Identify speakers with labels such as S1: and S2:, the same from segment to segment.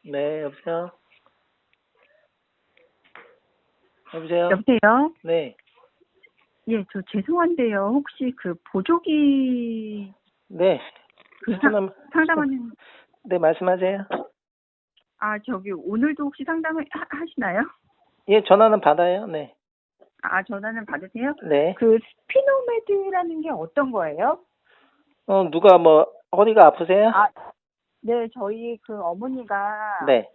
S1: 네, 여보세요? 여보세요?
S2: 여보세요?
S1: 네,
S2: 예, 저 죄송한데요. 혹시 그 보조기
S1: 네,
S2: 그 상담하는,
S1: 네, 말씀하세요.
S2: 저기 오늘도 혹시 상담하시나요?
S1: 예, 전화는 받아요. 네,
S2: 전화는 받으세요?
S1: 네.
S2: 그 스피노메드라는 게 어떤 거예요?
S1: 누가 뭐, 허리가 아프세요?
S2: 아, 네, 저희 그 어머니가
S1: 네,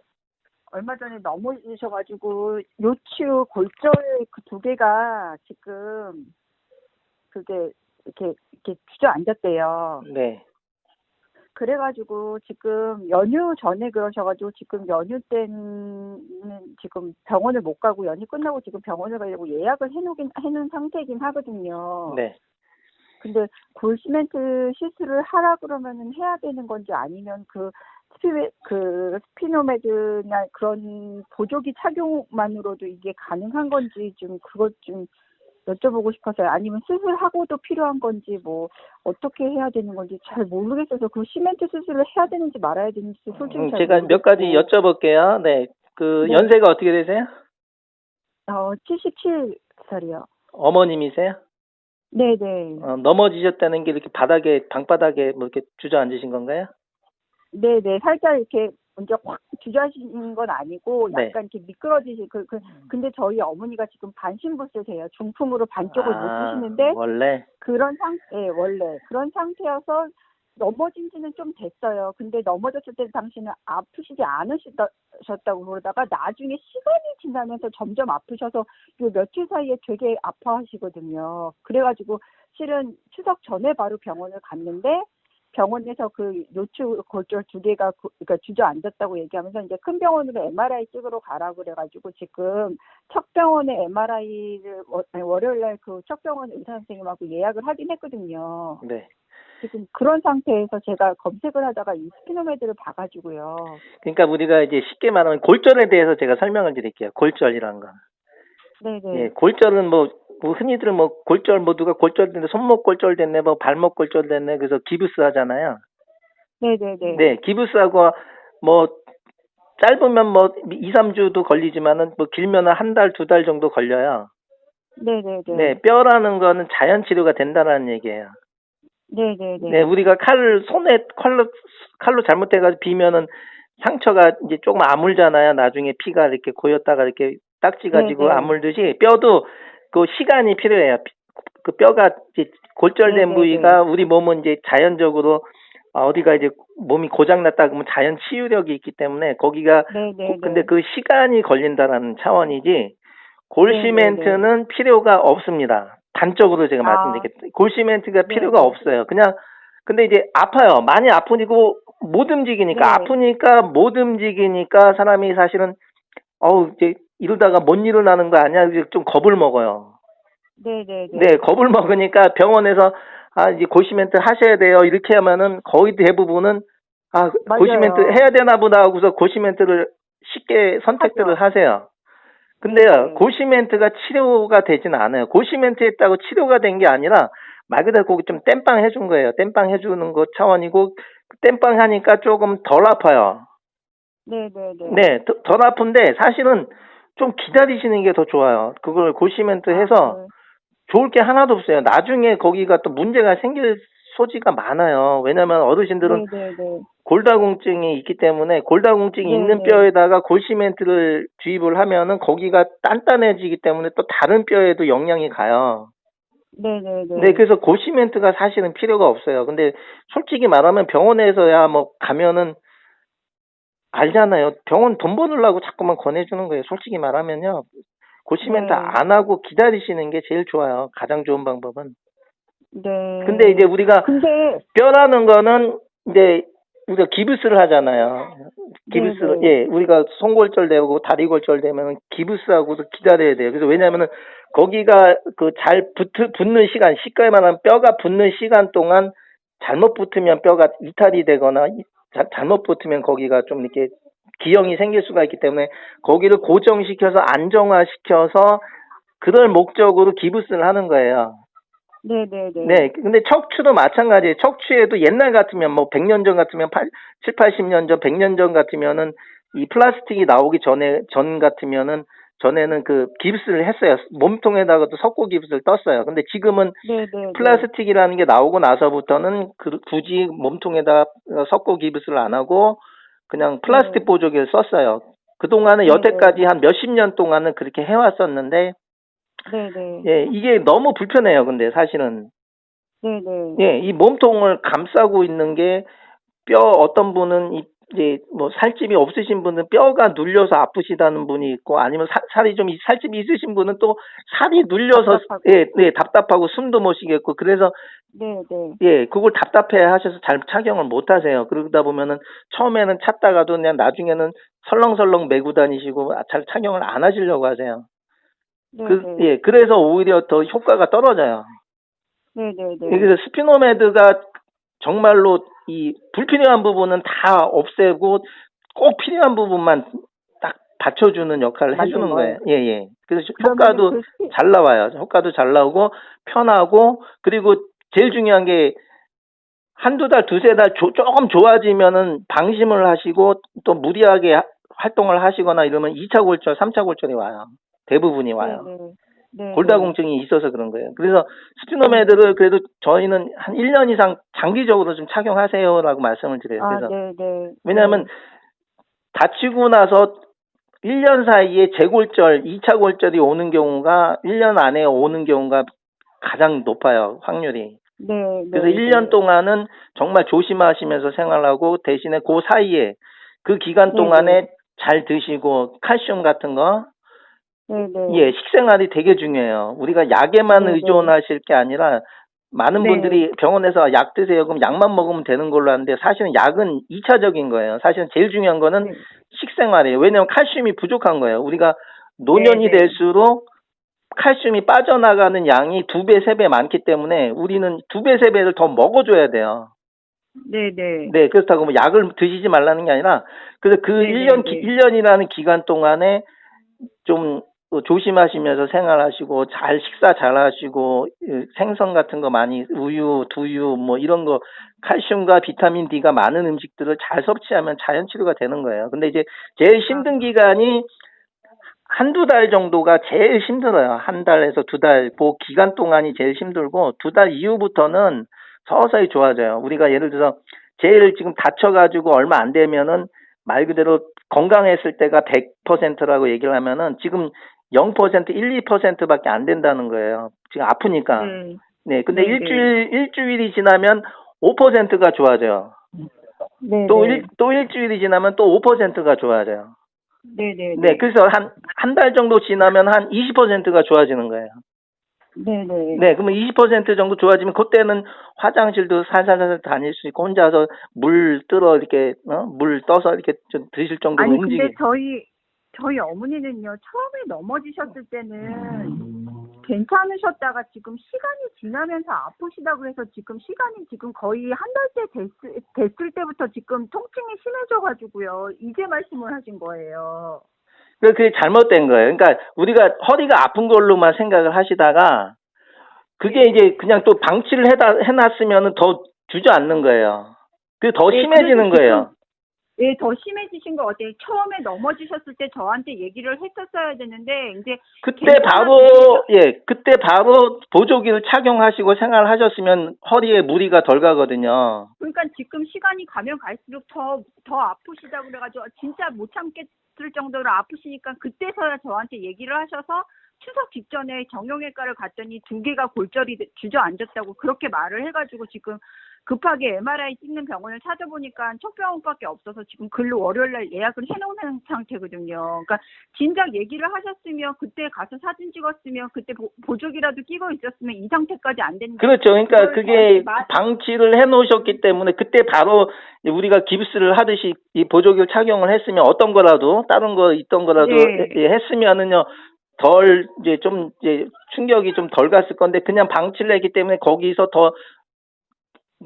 S2: 얼마 전에 넘어지셔가지고 요추 골절 그 두 개가 지금 그게 이렇게 주저앉았대요.
S1: 네.
S2: 그래가지고 지금 연휴 전에 그러셔가지고 지금 연휴 때는 지금 병원을 못 가고 연휴 끝나고 지금 병원을 가려고 예약을 해놓은 상태이긴 하거든요.
S1: 네.
S2: 근데 골시멘트 시술을 하라 그러면은 해야 되는 건지 아니면 그 스피노메드나 그런 보조기 착용만으로도 이게 가능한 건지 좀 그것 좀 여쭤보고 싶어서요. 아니면 수술하고도 필요한 건지 뭐 어떻게 해야 되는 건지 잘 모르겠어서 그 시멘트 수술을 해야 되는지 말아야 되는지 솔직히 잘
S1: 제가 몇 가지
S2: 모르겠고.
S1: 여쭤볼게요. 네, 그,
S2: 네.
S1: 연세가 어떻게 되세요?
S2: 77살이요.
S1: 어머님이세요?
S2: 네네.
S1: 넘어지셨다는 게 이렇게 방바닥에 뭐 이렇게 주저앉으신 건가요?
S2: 네네. 살짝 이렇게 먼저 확 주저하시는 건 아니고
S1: 네.
S2: 약간 이렇게 미끄러지시 근데 저희 어머니가 지금 반신부 쓰세요. 중풍으로 반쪽을 못 쓰시는데
S1: 원래?
S2: 원래 그런 상태여서 넘어진 지는 좀 됐어요. 근데 넘어졌을 때 당시는 아프시지 않으셨다고 그러다가 나중에 시간이 지나면서 점점 아프셔서 요 며칠 사이에 되게 아파하시거든요. 그래가지고 실은 추석 전에 바로 병원을 갔는데 병원에서 그 요추 골절 두 개가 그러니까 주저앉았다고 얘기하면서 이제 큰 병원으로 MRI 찍으러 가라 그래가지고 지금 척 병원에 MRI를 월요일 날 그 척 병원 의사 선생님하고 예약을 하긴 했거든요.
S1: 네.
S2: 지금 그런 상태에서 제가 검색을 하다가 이 스피노메드를 봐가지고요.
S1: 그러니까 우리가 이제 쉽게 말하면 골절에 대해서 제가 설명을 드릴게요. 골절이란 거.
S2: 네네.
S1: 예, 골절은 뭐 흔히들 뭐 골절 뭐 누가 골절 됐네, 손목 골절 됐네, 뭐 발목 골절 됐네, 그래서 기부스 하잖아요.
S2: 네네네.
S1: 네, 기부스하고 뭐 짧으면 뭐 2, 3주도 걸리지만은 뭐 길면은 한 달, 두 달 정도 걸려요.
S2: 네네네.
S1: 네, 뼈라는 거는 자연 치료가 된다는 얘기예요.
S2: 네네네.
S1: 네, 우리가 칼로 잘못해가지고 비면은 상처가 이제 조금 아물잖아요. 나중에 피가 이렇게 고였다가 이렇게 딱지 가지고
S2: 네네.
S1: 아물듯이 뼈도 그 시간이 필요해요. 그 뼈가 이제 골절된
S2: 네네네.
S1: 부위가 우리 몸은 이제 자연적으로 어디가 이제 몸이 고장났다 그러면 자연 치유력이 있기 때문에 거기가
S2: 네네네.
S1: 근데 그 시간이 걸린다라는 차원이지
S2: 네네네.
S1: 골시멘트는 필요가 없습니다. 단적으로 제가 말씀드리겠습니다. 골시멘트가 필요가
S2: 네네.
S1: 없어요. 그냥 근데 이제 아파요. 많이 아프고 못 움직이니까
S2: 네.
S1: 아프니까 못 움직이니까 사람이 사실은 이제 이러다가 못 일어나는 거 아니야? 이제 좀 겁을 먹어요.
S2: 네네네.
S1: 네, 겁을 먹으니까 병원에서 이제 골시멘트 하셔야 돼요. 이렇게 하면은 거의 대부분은
S2: 맞아요.
S1: 골시멘트 해야 되나 보다 하고서 골시멘트를 쉽게 선택들을
S2: 하죠.
S1: 하세요. 근데요,
S2: 네네.
S1: 골시멘트가 치료가 되지는 않아요. 골시멘트 했다고 치료가 된 게 아니라 말 그대로 거기 좀 땜빵 해준 거예요. 땜빵 해주는 거 차원이고 땜빵 하니까 조금 덜 아파요.
S2: 네네네.
S1: 네, 덜 아픈데 사실은 좀 기다리시는 게 더 좋아요. 그걸 골시멘트 해서
S2: 네.
S1: 좋을 게 하나도 없어요. 나중에 거기가 또 문제가 생길 소지가 많아요. 왜냐면 어르신들은
S2: 네네네.
S1: 골다공증이 있기 때문에 골다공증이 있는
S2: 네네.
S1: 뼈에다가 골시멘트를 주입을 하면은 거기가 단단해지기 때문에 또 다른 뼈에도 영향이 가요.
S2: 네네네.
S1: 네, 그래서 골시멘트가 사실은 필요가 없어요. 근데 솔직히 말하면 병원에서야 뭐 가면은 알잖아요. 병원 돈 버느라고 자꾸만 권해주는 거예요. 솔직히 말하면요. 골시멘트
S2: 네.
S1: 안 하고 기다리시는 게 제일 좋아요. 가장 좋은 방법은.
S2: 네.
S1: 근데 이제 우리가
S2: 근데
S1: 뼈라는 거는 이제 우리가 기부스를 하잖아요. 기부스를
S2: 네네.
S1: 예, 우리가 손골절 되고 다리 골절 되면 기부스하고도 기다려야 돼요. 그래서 왜냐면은 거기가 그 잘 붙는 시간, 쉽게 말하면 뼈가 붙는 시간 동안 잘못 붙으면 뼈가 이탈이 되거나 잘못 붙으면 거기가 좀 이렇게 기형이 생길 수가 있기 때문에 거기를 고정시켜서 안정화시켜서 그럴 목적으로 기부스를 하는 거예요.
S2: 네네네.
S1: 네, 근데 척추도 마찬가지예요. 척추에도 옛날 같으면 뭐 100년 전 같으면 7, 80년 전, 100년 전 같으면은 이 플라스틱이 나오기 전 같으면은 전에는 그 깁스를 했어요. 몸통에다가도 석고 깁스를 떴어요. 근데 지금은
S2: 네네네.
S1: 플라스틱이라는 게 나오고 나서부터는 굳이 몸통에다 석고 깁스를 안 하고 그냥 플라스틱
S2: 네.
S1: 보조기를 썼어요. 그동안은
S2: 네네.
S1: 여태까지 한 몇십 년 동안은 그렇게 해왔었는데,
S2: 네네.
S1: 예, 이게 너무 불편해요. 근데 사실은.
S2: 네네.
S1: 예, 이 몸통을 감싸고 있는 게 어떤 분은 이제 뭐 살집이 없으신 분은 뼈가 눌려서 아프시다는 분이 있고 아니면 살이 좀 살집이 있으신 분은 또 살이 눌려서
S2: 답답하고.
S1: 예, 네, 답답하고 숨도 못 쉬겠고 그래서
S2: 네네.
S1: 예, 그걸 답답해 하셔서 잘 착용을 못 하세요. 그러다 보면은 처음에는 찾다가도 그냥 나중에는 설렁설렁 메고 다니시고 잘 착용을 안 하시려고 하세요.
S2: 네네.
S1: 예, 그래서 오히려 더 효과가 떨어져요. 예,
S2: 네네네.
S1: 그래서 스피노메드가 정말로 이 불필요한 부분은 다 없애고 꼭 필요한 부분만 딱 받쳐주는 역할을
S2: 만든
S1: 해주는 거예요.
S2: 거예요.
S1: 예, 예. 그래서
S2: 그러면은
S1: 효과도 잘 나와요. 효과도 잘 나오고 편하고 그리고 제일 중요한 게 한두 달, 두세 달 조금 좋아지면은 방심을 하시고 또 무리하게 활동을 하시거나 이러면 2차 골절, 3차 골절이 와요. 대부분이 와요.
S2: 네네. 네네.
S1: 골다공증이 있어서 그런 거예요. 그래서
S2: 네네.
S1: 스피노메드를 그래도 저희는 한 1년 이상 장기적으로 좀 착용하세요라고 말씀을 드려요.
S2: 아,
S1: 그래서
S2: 네네.
S1: 왜냐하면
S2: 네.
S1: 다치고 나서 1년 사이에 재골절, 2차 골절이 오는 경우가 1년 안에 오는 경우가 가장 높아요. 확률이.
S2: 네,
S1: 그래서
S2: 네,
S1: 1년
S2: 네.
S1: 동안은 정말 조심하시면서 생활하고 대신에 그 사이에 그 기간
S2: 네네.
S1: 동안에 잘 드시고 칼슘 같은 거
S2: 네네.
S1: 예, 식생활이 되게 중요해요. 우리가 약에만
S2: 네네.
S1: 의존하실 게 아니라 많은
S2: 네.
S1: 분들이 병원에서 약 드세요. 그럼 약만 먹으면 되는 걸로 하는데 사실은 약은 2차적인 거예요. 사실은 제일 중요한 거는
S2: 네.
S1: 식생활이에요. 왜냐하면 칼슘이 부족한 거예요. 우리가 노년이
S2: 네네.
S1: 될수록 칼슘이 빠져나가는 양이 2배, 3배 많기 때문에 우리는 2배, 3배를 더 먹어줘야 돼요.
S2: 네네.
S1: 네, 그렇다고 뭐 약을 드시지 말라는 게 아니라 그래서 그 1년,
S2: 네네네.
S1: 1년이라는 기간 동안에 좀 조심하시면서 생활하시고 잘 식사 잘 하시고 생선 같은 거 많이 우유, 두유 뭐 이런 거 칼슘과 비타민 D가 많은 음식들을 잘 섭취하면 자연 치료가 되는 거예요. 근데 이제 제일
S2: 아,
S1: 힘든 기간이 한두 달 정도가 제일 힘들어요. 한 달에서 두 달, 그 기간 동안이 제일 힘들고 두 달 이후부터는 서서히 좋아져요. 우리가 예를 들어서 제일 지금 다쳐가지고 얼마 안 되면은 말 그대로 건강했을 때가 100%라고 얘기를 하면은 지금 0%, 1, 2%밖에 안 된다는 거예요. 지금 아프니까.
S2: 네.
S1: 네, 근데
S2: 네네.
S1: 일주일이 지나면 5%가 좋아져요.
S2: 네네.
S1: 또 일주일이 지나면 또 5%가 좋아져요. 네,
S2: 네네네.
S1: 그래서 한 달 정도 지나면 한 20%가 좋아지는 거예요.
S2: 네네.
S1: 네, 그러면 20% 정도 좋아지면 그때는 화장실도 살살살살 다닐 수 있고 혼자서 물 뜨러 이렇게 물 떠서 이렇게 좀 드실 정도로
S2: 아니, 근데
S1: 움직이.
S2: 저희 어머니는요, 처음에 넘어지셨을 때는 괜찮으셨다가 지금 시간이 지나면서 아프시다고 해서 지금 시간이 지금 거의 한 달째 됐을 때부터 지금 통증이 심해져가지고요, 이제 말씀을 하신 거예요.
S1: 그게 잘못된 거예요. 그러니까 우리가 허리가 아픈 걸로만 생각을 하시다가 그게
S2: 네.
S1: 이제 그냥 또 방치를 해놨으면은 더 주저앉는 거예요. 그게 더
S2: 네, 그래서
S1: 심해지는
S2: 지금
S1: 거예요.
S2: 예, 더 심해지신 것 같아요. 처음에 넘어지셨을 때 저한테 얘기를 했었어야 되는데, 이제
S1: 그때 바로 보조기를 착용하시고 생활하셨으면 허리에 무리가 덜 가거든요.
S2: 그러니까 지금 시간이 가면 갈수록 더 아프시다고 그래가지고, 진짜 못 참겠을 정도로 아프시니까 그때서야 저한테 얘기를 하셔서 추석 직전에 정형외과를 갔더니 두 개가 골절이 주저앉았다고 그렇게 말을 해가지고 지금 급하게 MRI 찍는 병원을 찾아보니까 척병원밖에 없어서 지금 글로 월요일날 예약을 해놓은 상태거든요. 그러니까 진작 얘기를 하셨으면 그때 가서 사진 찍었으면 그때 보조기라도 끼고 있었으면 이 상태까지 안 됐는데.
S1: 그렇죠. 그러니까
S2: 그걸 저한테
S1: 그게 방치를 해 놓으셨기 때문에 그때 바로 우리가 깁스를 하듯이 이 보조기를 착용을 했으면 어떤 거라도 다른 거 있던 거라도
S2: 네.
S1: 했으면은요 덜 이제 좀 이제 충격이 좀 덜 갔을 건데 그냥 방치를 했기 때문에 거기서 더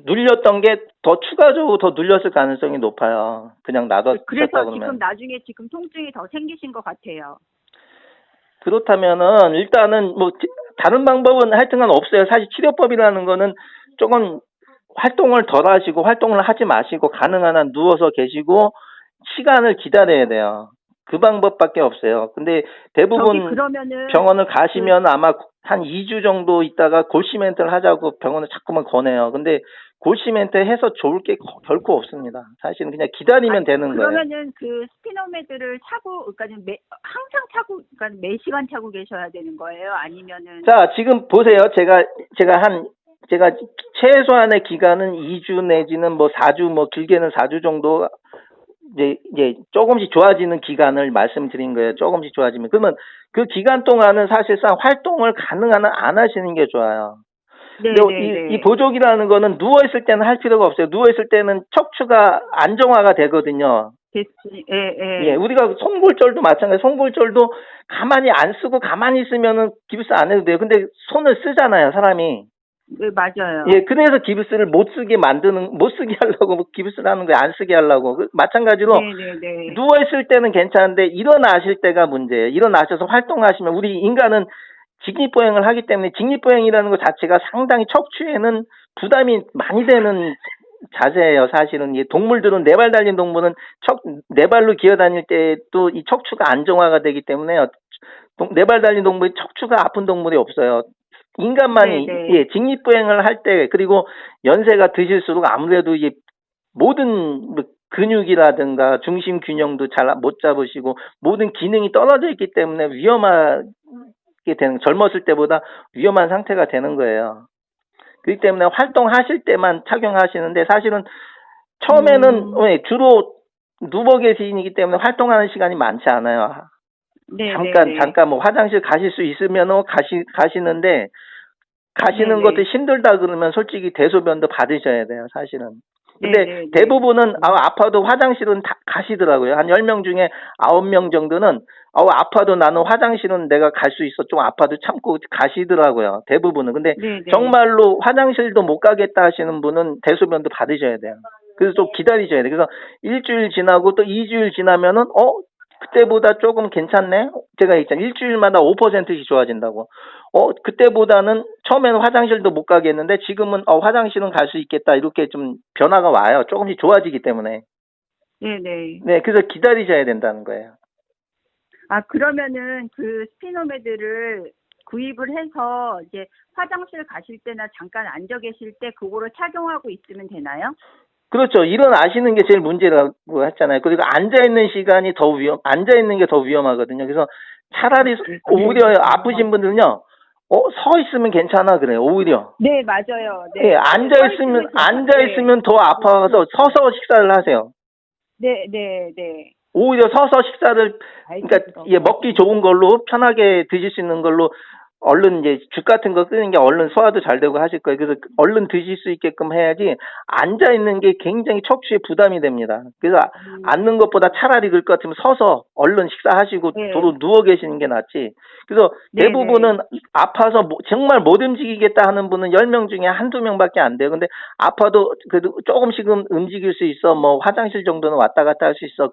S1: 눌렸던 게 더 추가적으로 더 눌렸을 가능성이 높아요. 그냥 놔뒀다
S2: 그래서 지금
S1: 그러면.
S2: 나중에 지금 통증이 더 생기신 것 같아요.
S1: 그렇다면은 일단은 뭐 다른 방법은 하여튼간 없어요. 사실 치료법이라는 거는 조금 활동을 덜 하시고 활동을 하지 마시고 가능한 한 누워서 계시고 시간을 기다려야 돼요. 그 방법밖에 없어요. 근데
S2: 저기
S1: 대부분
S2: 그러면은
S1: 병원을 가시면 아마 한 2주 정도 있다가 골시멘트를 하자고 병원을 자꾸만 권해요. 근데 골시멘트 해서 좋을 게 결코 없습니다. 사실은 그냥 기다리면 되는 거예요.
S2: 그러면은 그 스피노메드를 차고, 그러니까 항상 차고, 그러니까 매 시간 차고 계셔야 되는 거예요? 아니면은
S1: 자, 지금 보세요. 제가 최소한의 기간은 2주 내지는 뭐 4주, 뭐 길게는 4주 정도 이제 조금씩 좋아지는 기간을 말씀드린 거예요. 조금씩 좋아지면. 그러면 그 기간 동안은 사실상 활동을 가능한 한 안 하시는 게 좋아요. 근데 이
S2: 네네네.
S1: 보조기라는 거는 누워있을 때는 할 필요가 없어요. 누워있을 때는 척추가 안정화가 되거든요. 예,
S2: 예.
S1: 우리가 송골절도 마찬가지. 송골절도 가만히 안 쓰고 가만히 있으면은 기부스 안 해도 돼요. 근데 손을 쓰잖아요, 사람이.
S2: 네, 맞아요.
S1: 예, 그래서 기부스를 못 쓰게 하려고 뭐 기부스를 하는 거예요. 안 쓰게 하려고. 마찬가지로
S2: 네네네.
S1: 누워있을 때는 괜찮은데 일어나실 때가 문제예요. 일어나셔서 활동하시면 우리 인간은 직립보행을 하기 때문에 직립보행이라는 것 자체가 상당히 척추에는 부담이 많이 되는 자세예요. 사실은 이 동물들은 네 발 달린 동물은 네 발로 기어 다닐 때 또 이 척추가 안정화가 되기 때문에 네 발 달린 동물이 척추가 아픈 동물이 없어요. 인간만이
S2: 네네.
S1: 예, 직립보행을 할 때 그리고 연세가 드실수록 아무래도 이 모든 뭐 근육이라든가 중심 균형도 잘 못 잡으시고 모든 기능이 떨어져 있기 때문에 위험하게 되는, 젊었을 때보다 위험한 상태가 되는 거예요. 그렇기 때문에 활동하실 때만 착용하시는데 사실은 처음에는 주로 누워 계시기 때문에 활동하는 시간이 많지 않아요.
S2: 네네네.
S1: 잠깐 뭐 화장실 가실 수 있으면 가시는데 가시는
S2: 네네.
S1: 것도 힘들다 그러면 솔직히 대소변도 받으셔야 돼요, 사실은. 근데
S2: 네네네.
S1: 대부분은 아파도 화장실은 다 가시더라고요. 한 10명 중에 9명 정도는 아파도 나는 화장실은 내가 갈 수 있어. 좀 아파도 참고 가시더라고요. 대부분은. 근데
S2: 네네.
S1: 정말로 화장실도 못 가겠다 하시는 분은 대소변도 받으셔야 돼요. 그래서 좀 기다리셔야 돼요. 그래서 일주일 지나고 또 2주일 지나면은 그때보다 조금 괜찮네? 제가 있잖아요. 일주일마다 5%씩 좋아진다고. 그때보다는 처음에는 화장실도 못 가겠는데 지금은 화장실은 갈 수 있겠다. 이렇게 좀 변화가 와요. 조금씩 좋아지기 때문에.
S2: 네네.
S1: 네, 그래서 기다리셔야 된다는 거예요.
S2: 아, 그러면은 그 스피노메드를 구입을 해서 이제 화장실 가실 때나 잠깐 앉아 계실 때 그거를 착용하고 있으면 되나요?
S1: 그렇죠. 일어나시는 게 제일 문제라고 했잖아요. 그리고 앉아있는 시간이 앉아있는 게 더 위험하거든요. 그래서 차라리 오히려 아프신 분들은요, 서 있으면 괜찮아 그래요. 오히려.
S2: 네, 맞아요. 네.
S1: 예, 앉아있으면 더 아파서 서서 식사를 하세요.
S2: 네.
S1: 오히려 서서 식사를, 그러니까 예, 먹기 좋은 걸로 편하게 드실 수 있는 걸로 얼른 이제 죽 같은 거 끄는 게 얼른 소화도 잘 되고 하실 거예요. 그래서 얼른 드실 수 있게끔 해야지 앉아 있는 게 굉장히 척추에 부담이 됩니다. 그래서 앉는 것보다 차라리 그럴 것 같으면 서서 얼른 식사하시고
S2: 네.
S1: 도로 누워 계시는 게 낫지. 그래서
S2: 네,
S1: 대부분은 아파서 정말 못 움직이겠다 하는 분은 10명 중에 한두 명밖에 안 돼요. 근데 아파도 그래도 조금씩은 움직일 수 있어. 뭐 화장실 정도는 왔다 갔다 할 수 있어.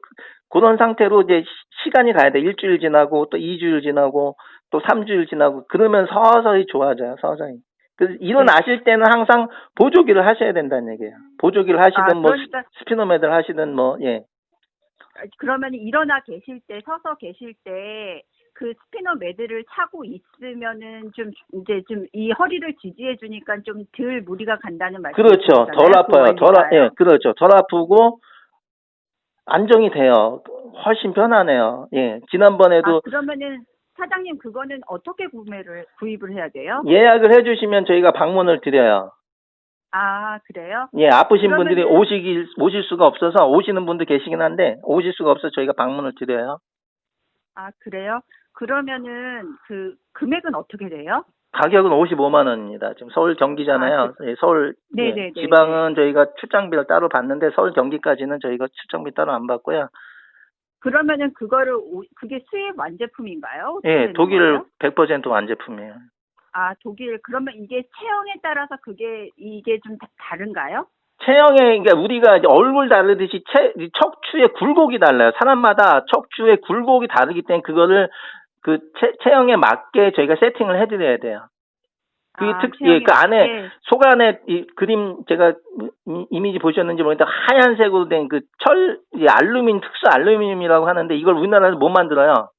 S1: 그런 상태로 이제 시간이 가야 돼. 일주일 지나고 또 2주일 지나고 또 3주일 지나고 그러면 서서히 좋아져요. 서서히. 그래서 일어나실 때는 항상 보조기를 하셔야 된다는 얘기예요. 보조기를 하시든 뭐
S2: 그러니까
S1: 스피노메드를 하시든 뭐 예.
S2: 그러면 일어나 계실 때, 서서 계실 때 그 스피노메드를 차고 있으면은 좀 이제 좀 이 허리를 지지해 주니까 좀 덜 무리가 간다는 말씀이시잖아요.
S1: 그렇죠. 덜 아파요. 예, 그렇죠. 덜 아프고 안정이 돼요. 훨씬 편하네요. 예. 지난번에도
S2: 그러면은 사장님 그거는 어떻게 구입을 해야 돼요?
S1: 예약을 해주시면 저희가 방문을 드려요.
S2: 아, 그래요?
S1: 예, 아프신 분들이
S2: 그러면은
S1: 오실 수가 없어서 오시는 분도 계시긴 한데 오실 수가 없어서 저희가 방문을 드려요.
S2: 아, 그래요? 그러면은 그 금액은 어떻게 돼요?
S1: 가격은 55만 원입니다. 지금 서울 경기잖아요. 예, 서울 예,
S2: 네네네.
S1: 지방은 저희가 출장비를 따로 받는데 서울 경기까지는 저희가 출장비 따로 안 받고요.
S2: 그러면은 그게 수입 완제품인가요? 어떻게
S1: 예,
S2: 되는
S1: 독일
S2: 거예요?
S1: 100% 완제품이에요.
S2: 아, 독일. 그러면 이게 체형에 따라서 이게 좀 다른가요?
S1: 체형에, 그러니까 우리가 이제 얼굴 다르듯이 척추의 굴곡이 달라요. 사람마다 척추의 굴곡이 다르기 때문에 그거를 그 체형에 맞게 저희가 세팅을 해드려야 돼요. 그게
S2: 아,
S1: 예, 그 안에
S2: 네.
S1: 속 안에 이 그림 제가 이미지 보셨는지 모르겠는데 하얀색으로 된 그 알루미늄 특수 알루미늄이라고 하는데 이걸 우리나라에서 못 만들어요.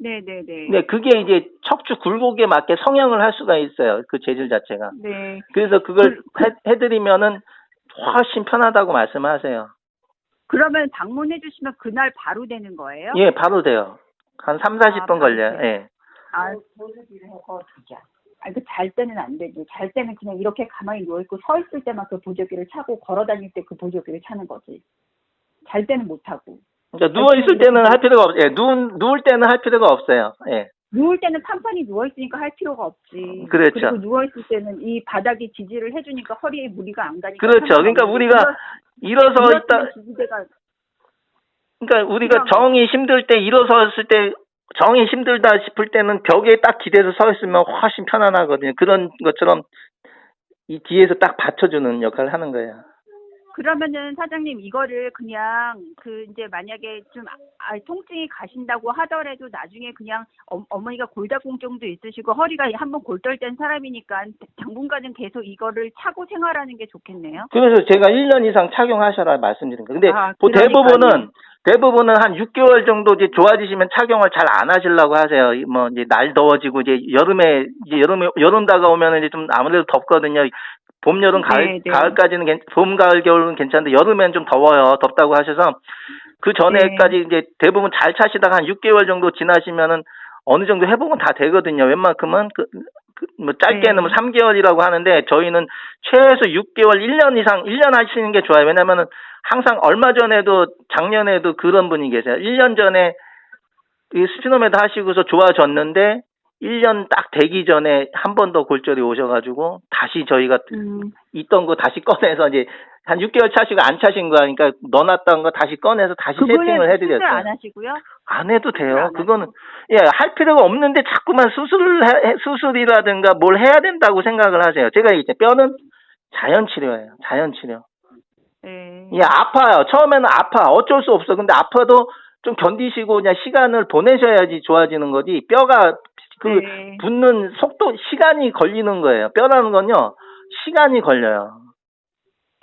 S2: 네네네.
S1: 네, 그게 이제 척추 굴곡에 맞게 성형을 할 수가 있어요. 그 재질 자체가.
S2: 네.
S1: 그래서 그걸 해드리면은 훨씬 편하다고 말씀하세요.
S2: 그러면 방문해 주시면 그날 바로 되는 거예요?
S1: 예, 바로 돼요. 한 3, 40분
S2: 바로
S1: 걸려요.
S2: 돼요.
S1: 예.
S2: 아, 보조기를 해서 두자. 아, 잘 때는 안 되지. 잘 때는 그냥 이렇게 가만히 누워있고 서 있을 때만 그 보조기를 차고 걸어 다닐 때 그 보조기를 차는 거지. 잘 때는 못 하고.
S1: 그러니까 누워 있을 때는 할 필요가 없어요. 예, 누울 때는 할 필요가 없어요. 예.
S2: 누울 때는 판판히 누워있으니까 할 필요가 없지.
S1: 그렇죠.
S2: 그리고 누워있을 때는 이 바닥이 지지를 해주니까 허리에 무리가 안 가니까.
S1: 그렇죠. 그러니까 우리가 일어서 있다.
S2: 지지대가
S1: 그러니까 우리가
S2: 필요한
S1: 정이 힘들 때 일어섰을 때 정이 힘들다 싶을 때는 벽에 딱 기대서 서 있으면 훨씬 편안하거든요. 그런 것처럼 이 뒤에서 딱 받쳐주는 역할을 하는 거예요.
S2: 그러면은 사장님 이거를 그냥 그 이제 만약에 좀 통증이 가신다고 하더라도 나중에 그냥 어머니가 골다공증도 있으시고 허리가 한번 골절된 사람이니까 당분간은 계속 이거를 차고 생활하는 게 좋겠네요.
S1: 그래서 제가 1년 이상 착용하셔라 말씀드린 거예요. 근데 뭐
S2: 그러니까요.
S1: 대부분은 한 6개월 정도 이제 좋아지시면 착용을 잘 안 하시려고 하세요. 뭐 이제 날 더워지고 이제 여름 다가오면 이제 좀 아무래도 덥거든요. 봄, 여름,
S2: 네.
S1: 가을까지는 봄, 가을, 겨울은 괜찮은데 여름엔 좀 더워요. 덥다고 하셔서 그 전에까지 이제 대부분 잘 차시다가 한 6개월 정도 지나시면은 어느 정도 회복은 다 되거든요. 웬만큼은 뭐 짧게는 뭐 3개월이라고 하는데 저희는 최소 6개월, 1년 이상, 1년 하시는 게 좋아요. 왜냐면은 항상 얼마 전에도 작년에도 그런 분이 계세요. 1년 전에 이 스피노메드 하시고서 좋아졌는데 1년 딱 되기 전에 한 번 더 골절이 오셔가지고 다시 저희가 있던 거 다시 꺼내서 이제 한 6개월 차시고 안 차신 거니까 넣어놨던 거 다시 꺼내서 다시 세팅을 해드렸어요.
S2: 수술 안 하시고요?
S1: 안 해도 돼요. 그거는 할 필요가 없는데 자꾸만 수술이라든가 뭘 해야 된다고 생각을 하세요. 제가 이제 뼈는 자연 치료예요. 자연 치료.
S2: 네.
S1: 예, 아파요. 처음에는 아파. 어쩔 수 없어. 근데 아파도 좀 견디시고 그냥 시간을 보내셔야지 좋아지는 거지. 뼈가 붙는 속도, 시간이 걸리는 거예요. 뼈라는 건요, 시간이 걸려요.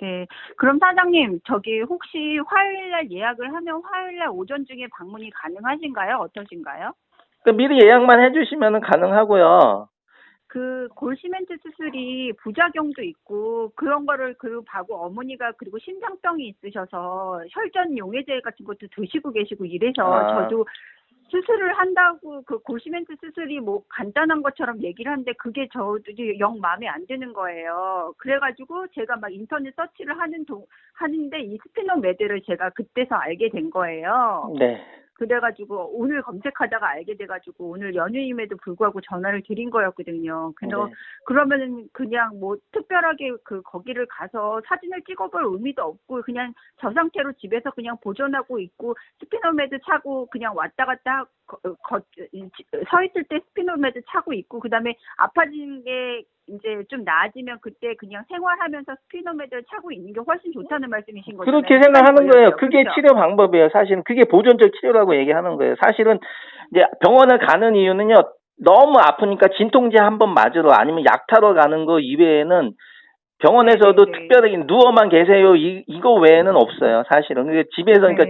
S2: 네. 그럼 사장님, 저기 혹시 화요일날 예약을 하면 화요일날 오전 중에 방문이 가능하신가요? 어떠신가요?
S1: 미리 예약만 해주시면 가능하고요.
S2: 그 골시멘트 수술이 부작용도 있고 그런 거를 봐고 어머니가 그리고 심장병이 있으셔서 혈전 용해제 같은 것도 드시고 계시고 이래서 저도 수술을 한다고 그 골시멘트 수술이 뭐 간단한 것처럼 얘기를 하는데 그게 저도 영 마음에 안 드는 거예요. 그래가지고 제가 막 인터넷 서치를 하는데 이 스피노메드를 제가 그때서 알게 된 거예요.
S1: 네.
S2: 그래가지고 오늘 검색하다가 알게 돼가지고 오늘 연휴임에도 불구하고 전화를 드린 거였거든요. 그래서 그러면은 그냥 뭐 특별하게 거기를 가서 사진을 찍어볼 의미도 없고 그냥 저 상태로 집에서 그냥 보존하고 있고 스피노메드 차고 그냥 왔다 갔다 서 있을 때 스피노메드 차고 있고 그다음에 아파지는 게 이제 좀 나아지면 그때 그냥 생활하면서 스피노메드를 차고 있는 게 훨씬 좋다는 말씀이신 거잖아요.
S1: 그렇게 생각하는 거예요. 그게
S2: 그렇죠?
S1: 치료 방법이에요. 사실은 그게 보존적 치료라고 얘기하는 거예요. 사실은 이제 병원을 가는 이유는요. 너무 아프니까 진통제 한번 맞으러 아니면 약 타러 가는 거 이외에는 병원에서도 특별하게 누워만 계세요. 이거 외에는 없어요. 사실은. 그러니까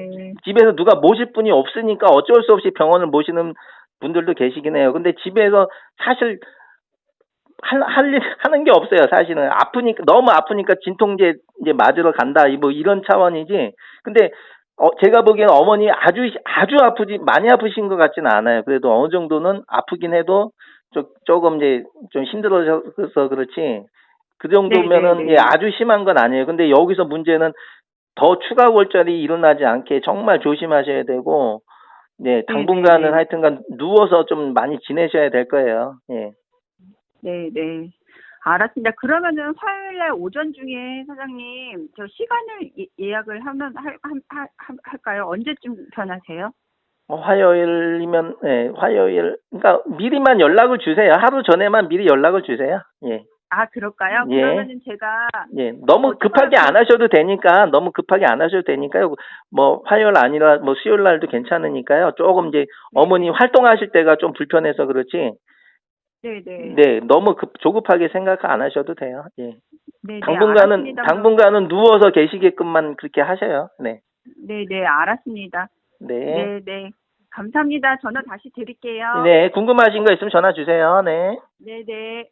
S1: 집에서 누가 모실 분이 없으니까 어쩔 수 없이 병원을 모시는 분들도 계시긴 해요. 근데 집에서 사실 하는 게 없어요, 사실은. 너무 아프니까 진통제 이제 맞으러 간다, 뭐 이런 차원이지. 근데, 제가 보기에는 어머니 아주 많이 아프신 것 같지는 않아요. 그래도 어느 정도는 아프긴 해도 조금 이제 좀 힘들어서 그렇지. 그 정도면은, 예, 아주 심한 건 아니에요. 근데 여기서 문제는 더 추가 골절이 일어나지 않게 정말 조심하셔야 되고, 네, 당분간은 하여튼간 누워서 좀 많이 지내셔야 될 거예요, 예.
S2: 네. 알았습니다. 그러면은 화요일날 오전 중에 사장님 저 시간을 예약을 하면 할까요? 언제쯤 편하세요?
S1: 화요일이면 화요일 그러니까 미리만 연락을 주세요. 하루 전에만 미리 연락을 주세요. 예.
S2: 아, 그럴까요?
S1: 예.
S2: 그러면은 제가
S1: 너무 급하게 안 하셔도 되니까요. 뭐 화요일 아니라 뭐 수요일 날도 괜찮으니까요. 조금 이제 어머니 활동하실 때가 좀 불편해서 그렇지.
S2: 네네.
S1: 네, 너무 조급하게 생각 안 하셔도 돼요. 예.
S2: 네네.
S1: 당분간은,
S2: 알았습니다.
S1: 당분간은 누워서 계시게끔만 그렇게 하셔요. 네.
S2: 네네. 알았습니다.
S1: 네.
S2: 네네. 감사합니다. 전화 다시 드릴게요.
S1: 네, 궁금하신 거 있으면 전화 주세요. 네.
S2: 네네.